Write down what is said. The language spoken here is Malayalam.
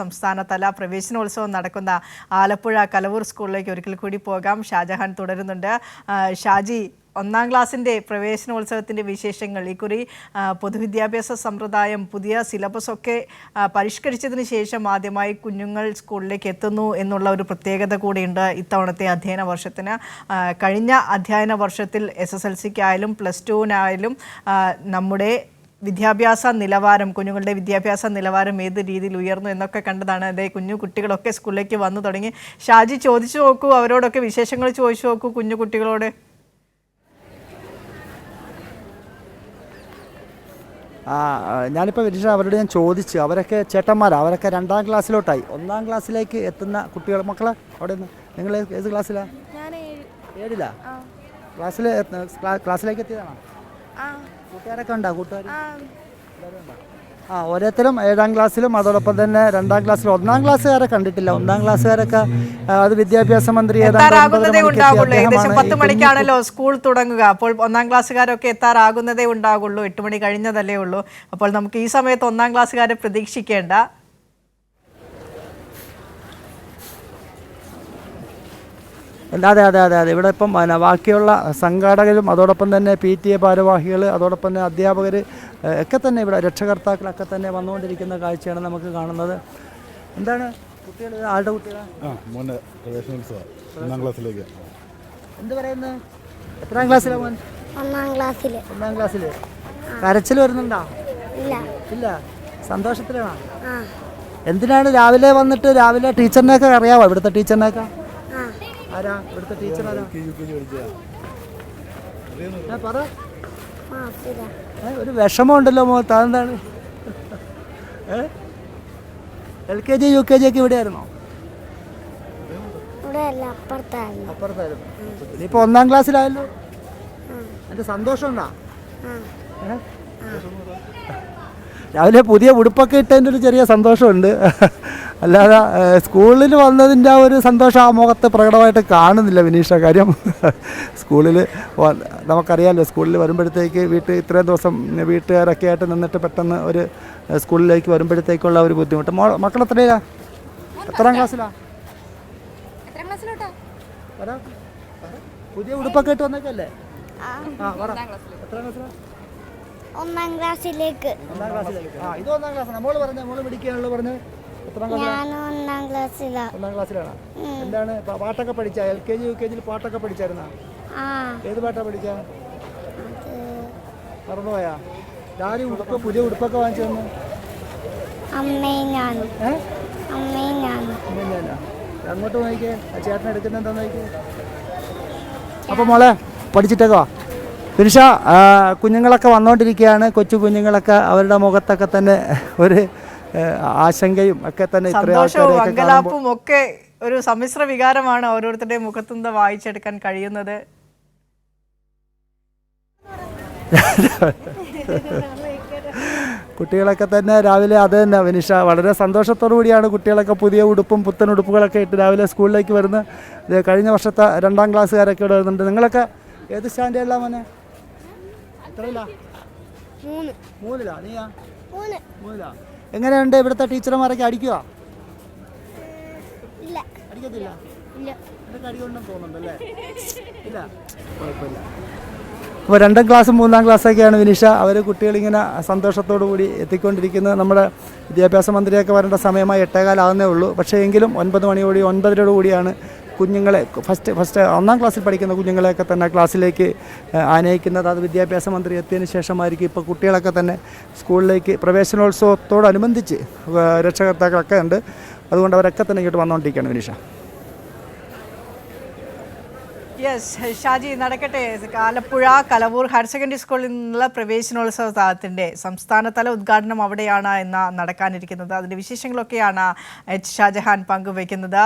സംസ്ഥാനതല പ്രവേശനോത്സവം നടക്കുന്ന ആലപ്പുഴ കലവൂർ സ്കൂളിലേക്ക് ഒരിക്കൽ കൂടി പോകാം. ഷാജഹാൻ തുടരുന്നുണ്ട്. ഷാജി, ഒന്നാം ക്ലാസ്സിൻ്റെ പ്രവേശനോത്സവത്തിൻ്റെ വിശേഷങ്ങൾ. ഇക്കുറി പൊതുവിദ്യാഭ്യാസ സമ്പ്രദായം പുതിയ സിലബസൊക്കെ പരിഷ്കരിച്ചതിന് ശേഷം ആദ്യമായി കുഞ്ഞുങ്ങൾ സ്കൂളിലേക്ക് എത്തുന്നു എന്നുള്ള ഒരു പ്രത്യേകത കൂടിയുണ്ട് ഇത്തവണത്തെ അധ്യയന വർഷത്തിന്. കഴിഞ്ഞ അധ്യയന വർഷത്തിൽ SSLCക്കായാലും +2-നായാലും നമ്മുടെ വിദ്യാഭ്യാസ നിലവാരം, കുഞ്ഞുങ്ങളുടെ വിദ്യാഭ്യാസ നിലവാരം ഏത് രീതിയിൽ ഉയർന്നു എന്നൊക്കെ കണ്ടതാണ്. അതേ കുഞ്ഞു കുട്ടികളൊക്കെ സ്കൂളിലേക്ക് വന്നു തുടങ്ങി. ഷാജി, ചോദിച്ചു നോക്കൂ, അവരോടൊക്കെ വിശേഷങ്ങൾ ചോദിച്ചു നോക്കൂ കുഞ്ഞു കുട്ടികളോട്. ഞാനിപ്പോൾ വിരിഷ അവരോട് ഞാൻ ചോദിച്ചു. അവരൊക്കെ ചേട്ടന്മാരാണ്, അവരൊക്കെ 2ാം ക്ലാസ്സിലോട്ടായി. 1ാം ക്ലാസ്സിലേക്ക് എത്തുന്ന കുട്ടികൾ. മക്കളെ അവിടെ നിന്ന് നിങ്ങൾ ഏത് ക്ലാസ്സിലാണ്? 7ലാ ക്ലാസ്സിലേക്ക് എത്തിയതാണോ? കൂട്ടുകാരൊക്കെ ഉണ്ടോ? കൂട്ടുകാർ ഓരോരുത്തരും 7ാം ക്ലാസ്സിലും അതോടൊപ്പം തന്നെ 2ാം ക്ലാസ്സിലും. 1ാം ക്ലാസ്സുകാരെ കണ്ടിട്ടില്ല. 1ാം ക്ലാസ്സുകാരൊക്കെ അത് വിദ്യാഭ്യാസ മന്ത്രി ഏകദേശം 10 മണിക്കാണല്ലോ സ്കൂൾ തുടങ്ങുക. അപ്പോൾ 1ാം ക്ലാസ്സുകാരൊക്കെ എത്താറാകുന്നതേ ഉണ്ടാകുള്ളൂ. 8 മണി കഴിഞ്ഞതല്ലേ ഉള്ളൂ. അപ്പോൾ നമുക്ക് ഈ സമയത്ത് 1ാം ക്ലാസ്സുകാരെ പ്രതീക്ഷിക്കേണ്ട. അതെ അതെ അതെ അതെ ഇവിടെ ഇപ്പം ബാക്കിയുള്ള സംഘാടകരും അതോടൊപ്പം തന്നെ PTA ഭാരവാഹികൾ അതോടൊപ്പം തന്നെ അധ്യാപകർ ഒക്കെ തന്നെ ഇവിടെ രക്ഷകർത്താക്കളൊക്കെ തന്നെ വന്നുകൊണ്ടിരിക്കുന്ന കാഴ്ചയാണ് നമുക്ക് കാണുന്നത്. എന്താണ് കുട്ടികൾ? ആളുടെ കുട്ടികളാണ് എന്ത് പറയുന്നത്? എത്രാം ക്ലാസ്സിലാണ് മോൻ? 1ാം ക്ലാസ്സിൽ. കരച്ചിൽ വരുന്നുണ്ടോ? ഇല്ല. സന്തോഷത്തിലാണോ? എന്തിനാണ് രാവിലെ വന്നിട്ട്? രാവിലെ ടീച്ചറിനെയൊക്കെ അറിയാമോ? ഇവിടുത്തെ ടീച്ചറിനെയൊക്കെ? ആരാ ഇവിടുത്തെ ടീച്ചർ? ആരാ? പറ. ഒരു വിഷമമുണ്ടല്ലോ മോ. താന്താണ് LKG UKG ഒക്കെ ഇവിടെ ആയിരുന്നോ? അപ്പുറത്തായിരുന്നു. ഇനിയിപ്പോൾ 1ാം ക്ലാസ്സിലായല്ലോ. എൻ്റെ സന്തോഷം ഉണ്ടോ? രാവിലെ പുതിയ ഉടുപ്പൊക്കെ ഇട്ടതിൻ്റെ ഒരു ചെറിയ സന്തോഷമുണ്ട്. അല്ലാതെ സ്കൂളിൽ വന്നതിൻ്റെ ആ ഒരു സന്തോഷം ആ മുഖത്ത് പ്രകടമായിട്ട് കാണുന്നില്ല വിനീഷ. കാര്യം സ്കൂളിൽ നമുക്കറിയാമല്ലോ, സ്കൂളിൽ വരുമ്പോഴത്തേക്ക് ഇത്രയും ദിവസം വീട്ടുകാരൊക്കെ ആയിട്ട് നിന്നിട്ട് പെട്ടെന്ന് ഒരു സ്കൂളിലേക്ക് വരുമ്പോഴത്തേക്കുള്ള ഒരു ബുദ്ധിമുട്ട്. മക്കൾ എത്രയാ? എത്രാം ക്ലാസ്സിലാ? പുതിയ ഉടുപ്പൊക്കെ ഇട്ട് വന്നേക്കല്ലേ? എത്രാം ക്ലാസ്സിലാ? 1ാം ക്ലാസ്സിലേക്ക്. ഇത് 1ാം ക്ലാസ്സാണ്. മോള് പറഞ്ഞ മോള് പിടിക്കാനുള്ള പറഞ്ഞ് എത്രാം ക്ലാസ്സിലാണ്? 1ാം ക്ലാസ്സിലാണ്. എന്താണ് പാട്ടൊക്കെ പഠിച്ചാ? LKG UKG പാട്ടൊക്കെ പഠിച്ചായിരുന്നാ? ഏത് പാട്ടാ പഠിച്ചാ? മറന്നുപോയാ? ഞാനും പുതിയ ഉടുപ്പൊക്കെ വാങ്ങിച്ചു തന്നു. അങ്ങോട്ട് നോക്കിക്കേ, ആ ചേട്ടൻ എടുക്കുന്ന എന്താന്ന് നോക്കിക്കേ. അപ്പം മോളെ പഠിച്ചിട്ടേക്കോ? വിനിഷ, കുഞ്ഞുങ്ങളൊക്കെ വന്നുകൊണ്ടിരിക്കുകയാണ്. കൊച്ചു കുഞ്ഞുങ്ങളൊക്കെ അവരുടെ മുഖത്തൊക്കെ തന്നെ ഒരു ആശങ്കയും ഒക്കെ തന്നെ, സന്തോഷവും അങ്കലാപ്പും ഒക്കെ ഒരു സമ്മിശ്ര വികാരമാണ് ഓരോരുത്തരുടെയും മുഖത്തുനിന്ന് വായിച്ചെടുക്കാൻ കഴിയുന്നത്. കുട്ടികളൊക്കെ തന്നെ രാവിലെ അത് തന്നെ വിനിഷ, വളരെ സന്തോഷത്തോടു കൂടിയാണ് കുട്ടികളൊക്കെ പുതിയ ഉടുപ്പും പുത്തൻ ഉടുപ്പുകളൊക്കെ ഇട്ട് രാവിലെ സ്കൂളിലേക്ക് വരുന്നത്. കഴിഞ്ഞ വർഷത്തെ 2ാം ക്ലാസ്സുകാരൊക്കെ ഇവിടെ വരുന്നുണ്ട്. നിങ്ങളൊക്കെ ഏത് സ്റ്റാൻഡേർഡിലാണ് മോനെ? എത്രയിലാ? 3ലാ. നീയാ? 3ലാ. എങ്ങനെയുണ്ട് ഇവിടുത്തെ ടീച്ചർമാരൊക്കെ? അടിക്കുവാ? അടിക്കത്തില്ല. ഇതൊക്കെ അടികൊണ്ടെന്ന് തോന്നുന്നുണ്ടല്ലേ? ഇല്ല, കുഴപ്പമില്ല. അപ്പോൾ 2ാം ക്ലാസ്സും 3ാം ക്ലാസ്സൊക്കെയാണ് വിനിഷ. അവർ കുട്ടികളിങ്ങനെ സന്തോഷത്തോടു കൂടി എത്തിക്കൊണ്ടിരിക്കുന്നത്. നമ്മുടെ വിദ്യാഭ്യാസ മന്ത്രിയൊക്കെ വരേണ്ട സമയമായി 8:15 ആകുന്നേ ഉള്ളൂ. പക്ഷേ എങ്കിലും 9 കൂടിയാണ് കുഞ്ഞുങ്ങളെ ഫസ്റ്റ് 1ാം ക്ലാസ്സിൽ പഠിക്കുന്ന കുഞ്ഞുങ്ങളെയൊക്കെ തന്നെ ക്ലാസ്സിലേക്ക് ആനയിക്കുന്നത്. അത് വിദ്യാഭ്യാസ മന്ത്രി എത്തിയതിന് ശേഷമായിരിക്കും. ഇപ്പോൾ കുട്ടികളൊക്കെ തന്നെ സ്കൂളിലേക്ക് പ്രവേശനോത്സവത്തോടനുബന്ധിച്ച് രക്ഷകർത്താക്കളൊക്കെ ഉണ്ട്. അതുകൊണ്ട് അവരൊക്കെ തന്നെ ഇങ്ങോട്ട് വന്നുകൊണ്ടിരിക്കുകയാണ് വിനിഷ. യെസ് ഷാജി, നടക്കട്ടെ. ആലപ്പുഴ കലവൂർ ഹയർ സെക്കൻഡറി സ്കൂളിൽ നിന്നുള്ള പ്രവേശനോത്സവത്തിൻ്റെ സംസ്ഥാനതല ഉദ്ഘാടനം അവിടെയാണ് നടക്കാനിരിക്കുന്നത്. അതിൻ്റെ വിശേഷങ്ങളൊക്കെയാണ് H. ഷാജഹാൻ പങ്കുവയ്ക്കുന്നത്.